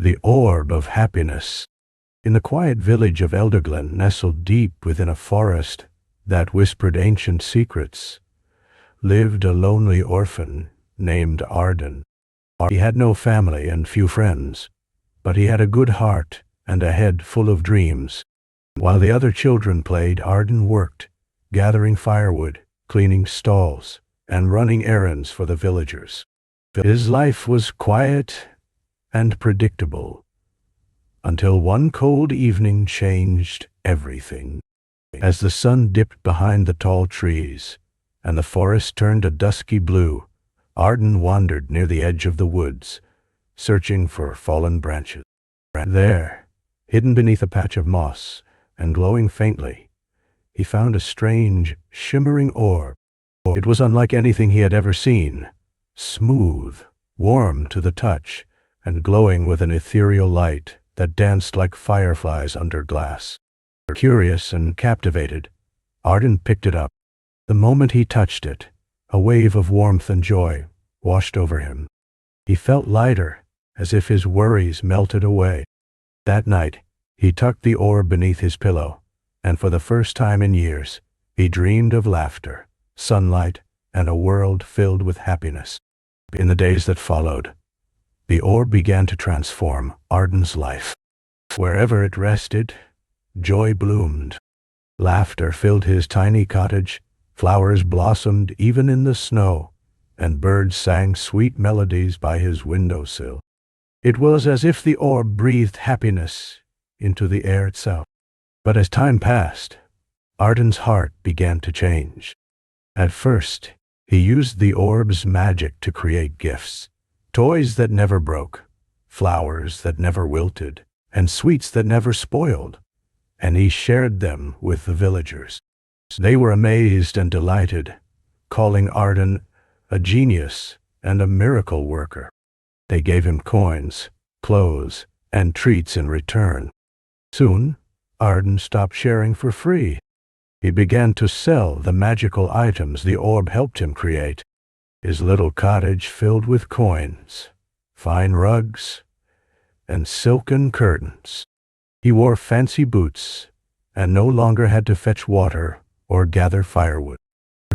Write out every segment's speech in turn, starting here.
The orb of happiness. In the quiet village of Elderglen, nestled deep within a forest that whispered ancient secrets, lived a lonely orphan named Arden. He had no family and few friends, but he had a good heart and a head full of dreams. While the other children played, Arden worked, gathering firewood, cleaning stalls, and running errands for the villagers. His life was quiet and predictable, until one cold evening changed everything. As the sun dipped behind the tall trees, and the forest turned a dusky blue, Arden wandered near the edge of the woods, searching for fallen branches. There, hidden beneath a patch of moss and glowing faintly, he found a strange, shimmering orb. It was unlike anything he had ever seen, smooth, warm to the touch, and glowing with an ethereal light that danced like fireflies under glass. Curious and captivated, Arden picked it up. The moment he touched it, a wave of warmth and joy washed over him. He felt lighter, as if his worries melted away. That night, he tucked the orb beneath his pillow, and for the first time in years, he dreamed of laughter, sunlight, and a world filled with happiness. In the days that followed, the orb began to transform Arden's life. Wherever it rested, joy bloomed. Laughter filled his tiny cottage, flowers blossomed even in the snow, and birds sang sweet melodies by his windowsill. It was as if the orb breathed happiness into the air itself. But as time passed, Arden's heart began to change. At first, he used the orb's magic to create gifts, toys that never broke, flowers that never wilted, and sweets that never spoiled, and he shared them with the villagers. They were amazed and delighted, calling Arden a genius and a miracle worker. They gave him coins, clothes, and treats in return. Soon, Arden stopped sharing for free. He began to sell the magical items the orb helped him create. His little cottage filled with coins, fine rugs, and silken curtains. He wore fancy boots and no longer had to fetch water or gather firewood.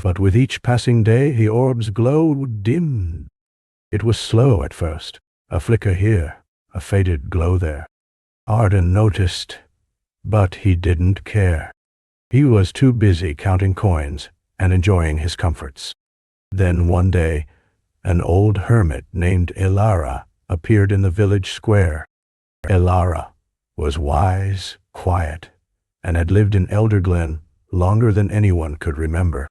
But with each passing day, the orb's glow dimmed. It was slow at first, a flicker here, a faded glow there. Arden noticed, but he didn't care. He was too busy counting coins and enjoying his comforts. Then one day, an old hermit named Elara appeared in the village square. Elara was wise, quiet, and had lived in Elderglen longer than anyone could remember.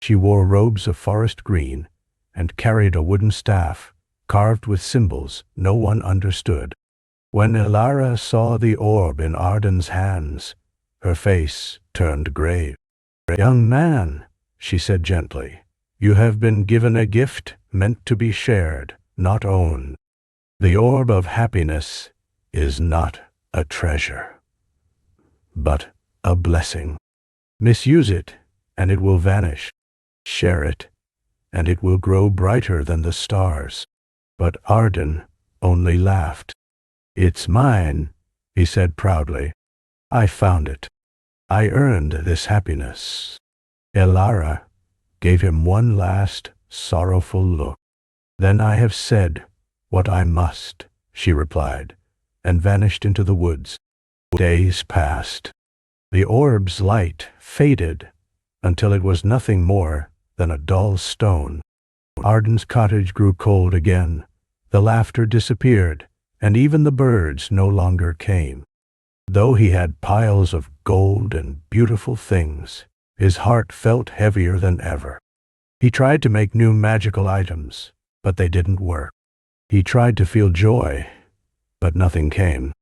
She wore robes of forest green and carried a wooden staff carved with symbols no one understood. When Elara saw the orb in Arden's hands, her face turned grave. "Young man," she said gently, "you have been given a gift meant to be shared, not owned. The orb of happiness is not a treasure, but a blessing. Misuse it, and it will vanish. Share it, and it will grow brighter than the stars." But Arden only laughed. "It's mine," he said proudly. "I found it. I earned this happiness." Elara gave him one last sorrowful look. "Then I have said what I must," she replied, and vanished into the woods. Days passed. The orb's light faded until it was nothing more than a dull stone. Arden's cottage grew cold again. The laughter disappeared, and even the birds no longer came. Though he had piles of gold and beautiful things, his heart felt heavier than ever. He tried to make new magical items, but they didn't work. He tried to feel joy, but nothing came.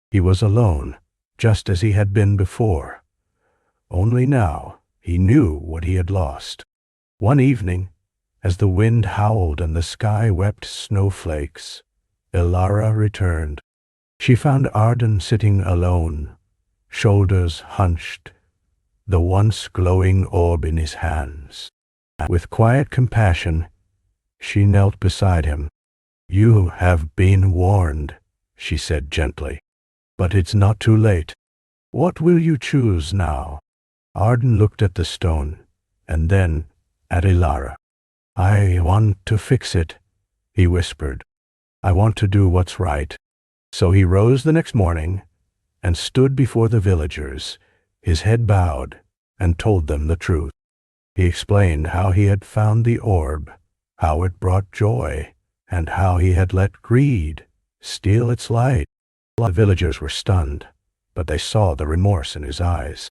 He was alone, just as he had been before. Only now he knew what he had lost. One evening, as the wind howled and the sky wept snowflakes, Elara returned. She found Arden sitting alone, shoulders hunched, the once glowing orb in his hands. With quiet compassion, she knelt beside him. "You have been warned," she said gently. But it's not too late. What will you choose now? Arden looked at the stone, and then at Ilara. I want to fix it, he whispered. I want to do what's right. So he rose the next morning and stood before the villagers, his head bowed, and told them the truth. He explained how he had found the orb, how it brought joy, and how he had let greed steal its light. The villagers were stunned, but they saw the remorse in his eyes.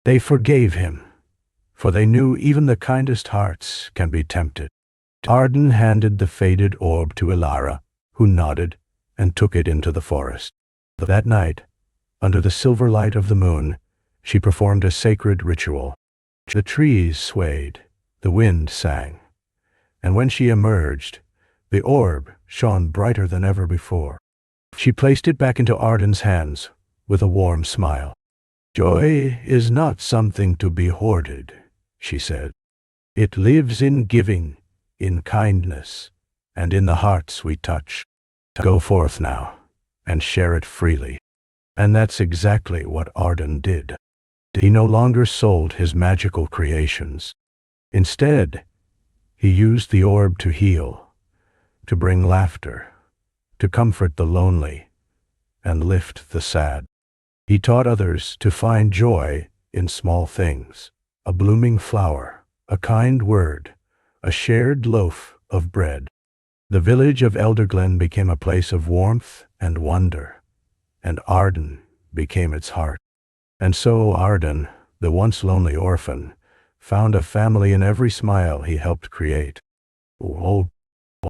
They forgave him, for they knew even the kindest hearts can be tempted. Arden handed the faded orb to Ilara, who nodded and took it into the forest. That night, under the silver light of the moon, she performed a sacred ritual. The trees swayed, the wind sang, and when she emerged, the orb shone brighter than ever before. She placed it back into Arden's hands with a warm smile. Joy is not something to be hoarded, she said. It lives in giving, in kindness, and in the hearts we touch. Go forth now, and share it freely. And that's exactly what Arden did. He no longer sold his magical creations. Instead, he used the orb to heal, to bring laughter, to comfort the lonely, and lift the sad. He taught others to find joy in small things, a blooming flower, a kind word, a shared loaf of bread. The village of Elderglen became a place of warmth and wonder, and Arden became its heart. And so Arden, the once lonely orphan, found a family in every smile he helped create. Oh,